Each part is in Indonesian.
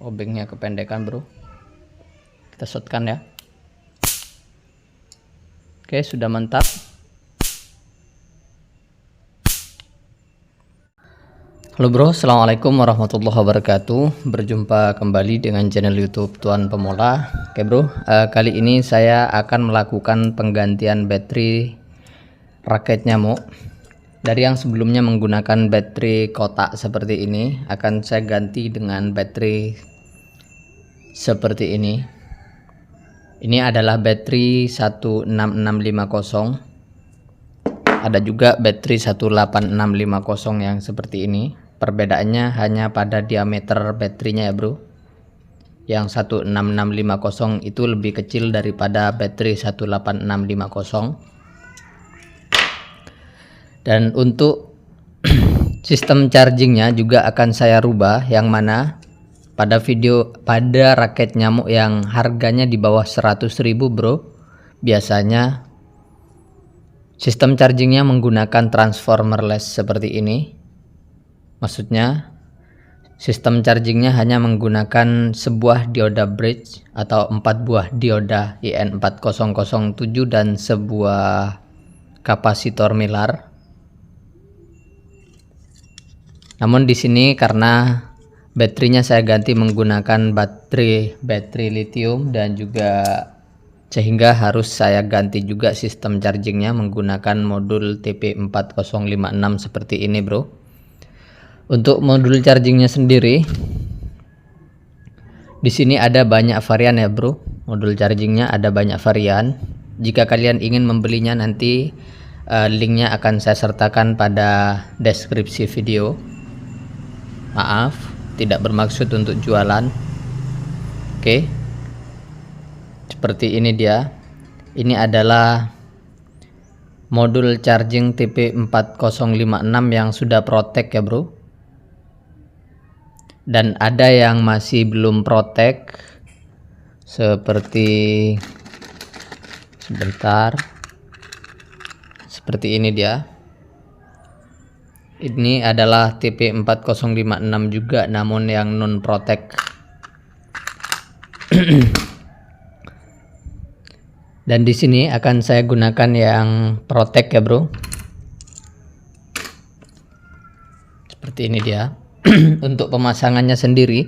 Obengnya kependekan bro, kita shotkan ya. Oke, sudah mantap. Halo bro, assalamualaikum warahmatullahi wabarakatuh. Berjumpa kembali dengan channel YouTube Tuan Pemula. Oke bro, kali ini saya akan melakukan penggantian baterai raket nyamuk. Dari yang sebelumnya menggunakan baterai kotak seperti ini, akan saya ganti dengan baterai seperti ini. Ini adalah baterai 16650. Ada juga baterai 18650 yang seperti ini. Perbedaannya hanya pada diameter baterainya ya bro. Yang 16650 itu lebih kecil daripada baterai 18650. Dan untuk sistem chargingnya juga akan saya rubah, yang mana pada raket nyamuk yang harganya di bawah 100.000 bro, biasanya sistem chargingnya menggunakan transformerless seperti ini. Maksudnya sistem chargingnya hanya menggunakan sebuah dioda bridge atau 4 buah dioda IN4007 dan sebuah kapasitor Miller. Namun di sini karena baterainya saya ganti menggunakan baterai lithium, dan juga sehingga harus saya ganti juga sistem chargingnya menggunakan modul TP4056 seperti ini bro. Untuk modul chargingnya sendiri, di sini ada banyak varian ya bro. Modul chargingnya ada banyak varian. Jika kalian ingin membelinya, nanti linknya akan saya sertakan pada deskripsi video. Maaf, tidak bermaksud untuk jualan. Oke, seperti ini dia. Ini adalah modul charging TP4056 yang sudah protek ya bro. Dan ada yang masih belum protek, seperti seperti ini dia. Ini adalah TP4056 juga, namun yang non protek. Dan di sini akan saya gunakan yang protek ya bro. Seperti ini dia. Untuk pemasangannya sendiri,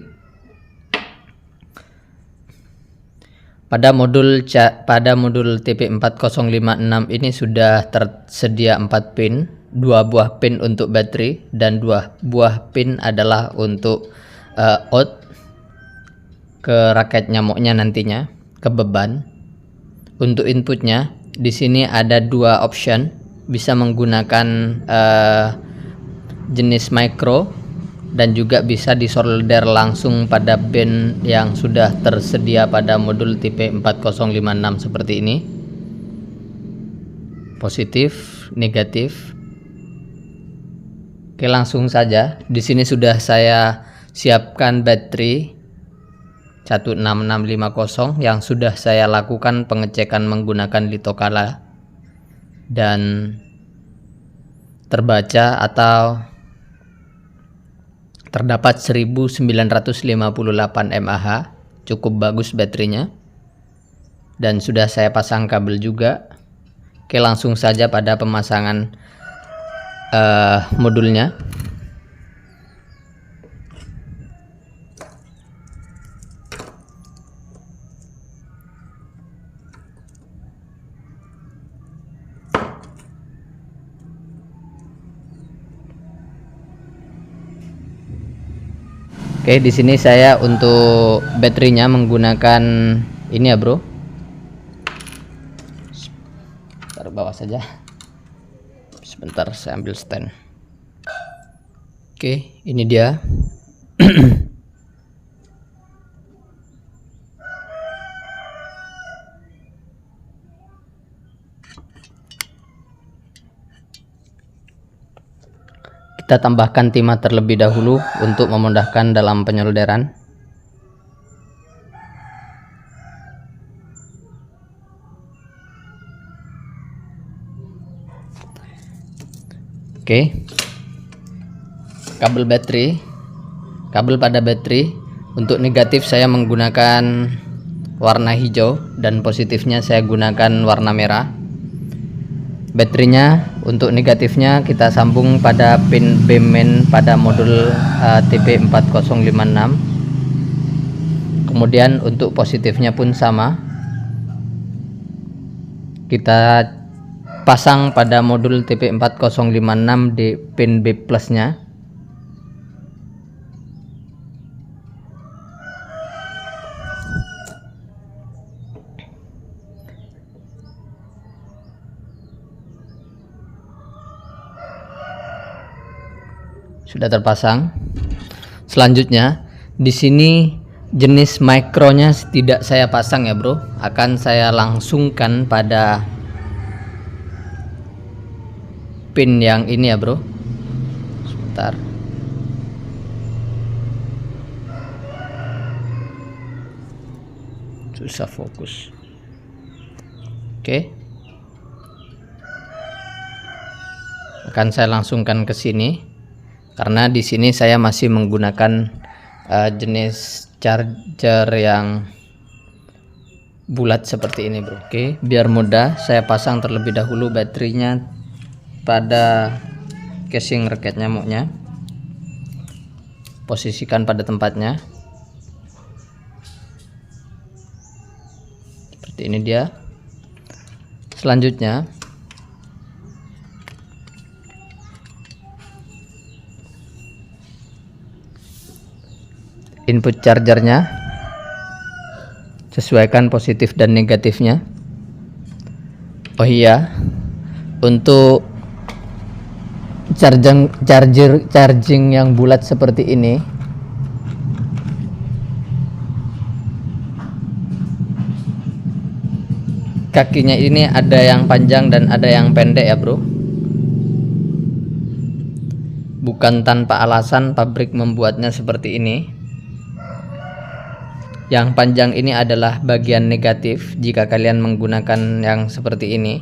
pada modul TP4056 ini sudah tersedia 4 pin. 2 buah pin untuk baterai dan 2 buah pin adalah untuk out ke raket nyamuknya nantinya, ke beban. Untuk inputnya di sini ada 2 option, bisa menggunakan jenis micro dan juga bisa disolder langsung pada pin yang sudah tersedia pada modul TP4056 seperti ini. Positif, negatif. Oke, langsung saja. Di sini sudah saya siapkan baterai 16650 yang sudah saya lakukan pengecekan menggunakan litokala dan terbaca atau terdapat 1958 mAh. Cukup bagus baterainya. Dan sudah saya pasang kabel juga. Oke, langsung saja pada pemasangan modulnya. Oke, di sini saya untuk baterainya menggunakan ini ya bro. Taruh bawah saja. Sebentar, saya ambil stand. Oke, ini dia. Kita tambahkan timah terlebih dahulu untuk memudahkan dalam penyolderan. Oke, kabel pada baterai Untuk negatif saya menggunakan warna hijau dan positifnya saya gunakan warna merah. Baterainya untuk negatifnya kita sambung pada pin BEM main pada modul TP4056. Kemudian untuk positifnya pun sama, kita pasang pada modul TP4056 di pin B plusnya. Sudah terpasang. Selanjutnya di sini jenis mikronya tidak saya pasang ya bro, akan saya langsungkan pada pin yang ini ya bro. Sebentar. Susah fokus. Oke. Akan saya langsungkan ke sini. Karena di sini saya masih menggunakan jenis charger yang bulat seperti ini bro. Oke, biar mudah saya pasang terlebih dahulu baterainya pada casing raket nyamuknya. Posisikan pada tempatnya. Seperti ini dia. Selanjutnya input chargernya sesuaikan positif dan negatifnya. Oh iya, untuk charging yang bulat seperti ini kakinya ini ada yang panjang dan ada yang pendek ya bro. Bukan tanpa alasan pabrik membuatnya seperti ini. Yang panjang ini adalah bagian negatif jika kalian menggunakan yang seperti ini.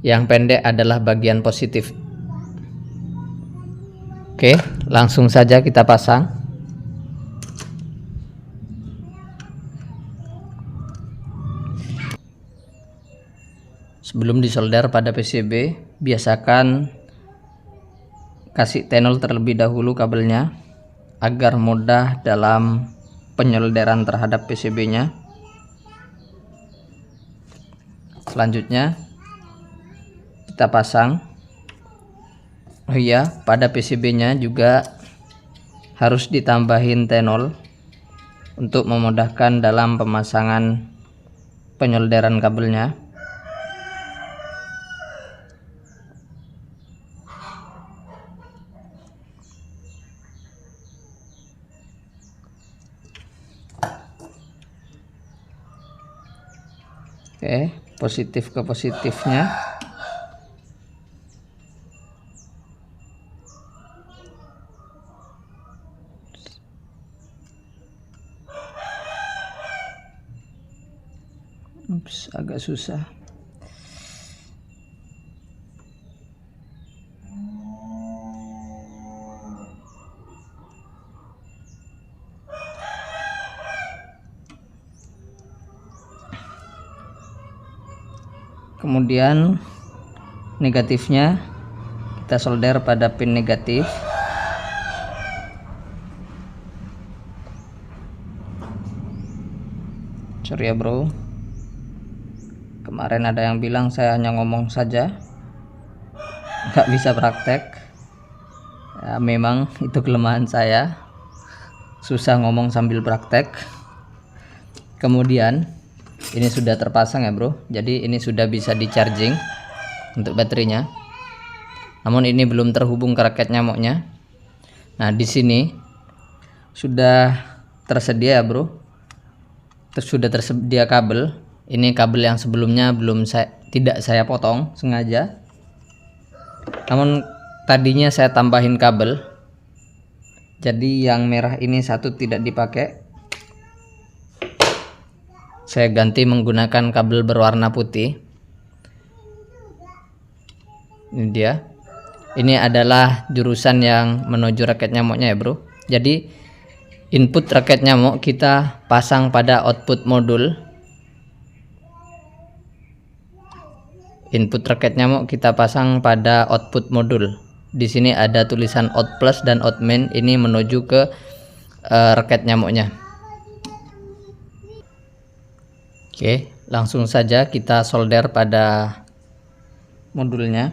Yang pendek adalah bagian positif. Oke, langsung saja kita pasang. Sebelum disolder pada PCB, biasakan kasih tenol terlebih dahulu kabelnya agar mudah dalam penyolderan terhadap PCB-nya. Selanjutnya kita pasang. Oh iya, pada PCB-nya juga harus ditambahin tenol untuk memudahkan dalam pemasangan penyolderan kabelnya. Oke, positif ke positifnya. Ups, agak susah. Kemudian negatifnya kita solder pada pin negatif. Sorry ya bro, kemarin ada yang bilang saya hanya ngomong saja, nggak bisa praktek ya. Memang itu kelemahan saya, susah ngomong sambil praktek. Kemudian ini sudah terpasang ya bro, jadi ini sudah bisa di charging untuk baterainya. Namun ini belum terhubung ke raket nyamuknya. Nah di sini sudah tersedia ya bro, sudah tersedia kabel. Ini kabel yang sebelumnya tidak saya potong sengaja. Namun tadinya saya tambahin kabel, jadi yang merah ini satu tidak dipakai. Saya ganti menggunakan kabel berwarna putih. Ini dia. Ini adalah jurusan yang menuju raket nyamuknya ya bro. Jadi input raket nyamuk kita pasang pada output modul. Input raket nyamuk kita pasang pada output modul. Di sini ada tulisan out plus dan out main, ini menuju ke raket nyamuknya. Oke, langsung saja kita solder pada modulnya.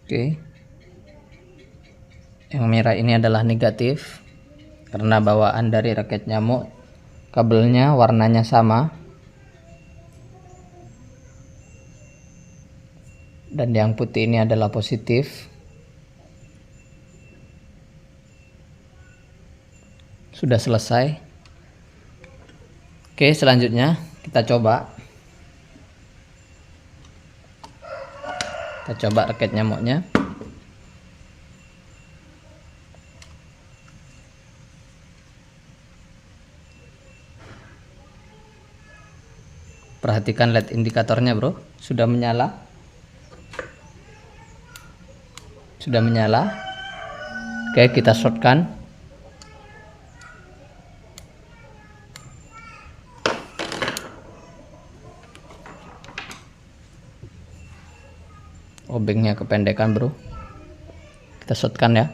Oke, yang merah ini adalah negatif karena bawaan dari raket nyamuk kabelnya warnanya sama, dan yang putih ini adalah positif. Sudah selesai. Oke, selanjutnya kita coba raket nyamuknya. Perhatikan LED indikatornya bro, sudah menyala. Oke, kita shortkan. Obengnya kependekan bro, kita shortkan ya.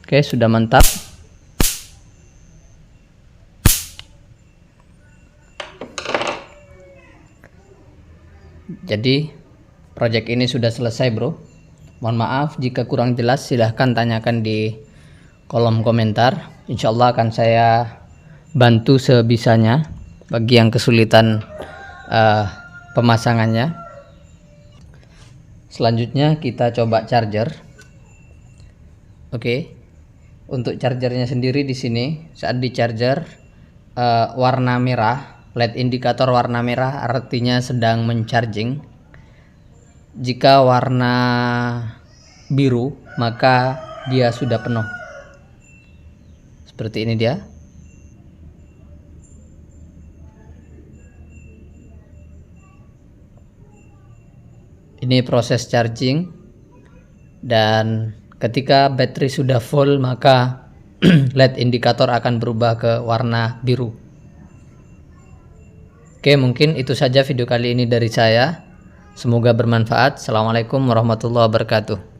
Oke, sudah mantap. Jadi project ini sudah selesai bro. Mohon maaf jika kurang jelas, silahkan tanyakan di kolom komentar. Insya Allah akan saya bantu sebisanya bagi yang kesulitan pemasangannya. Selanjutnya kita coba charger. Oke, untuk chargernya sendiri di sini saat di charger warna merah, LED indikator warna merah artinya sedang mencharging. Jika warna biru maka dia sudah penuh. Seperti ini dia. Ini proses charging, dan ketika baterai sudah full maka LED indikator akan berubah ke warna biru. Oke, mungkin itu saja video kali ini dari saya. Semoga bermanfaat. Assalamualaikum warahmatullahi wabarakatuh.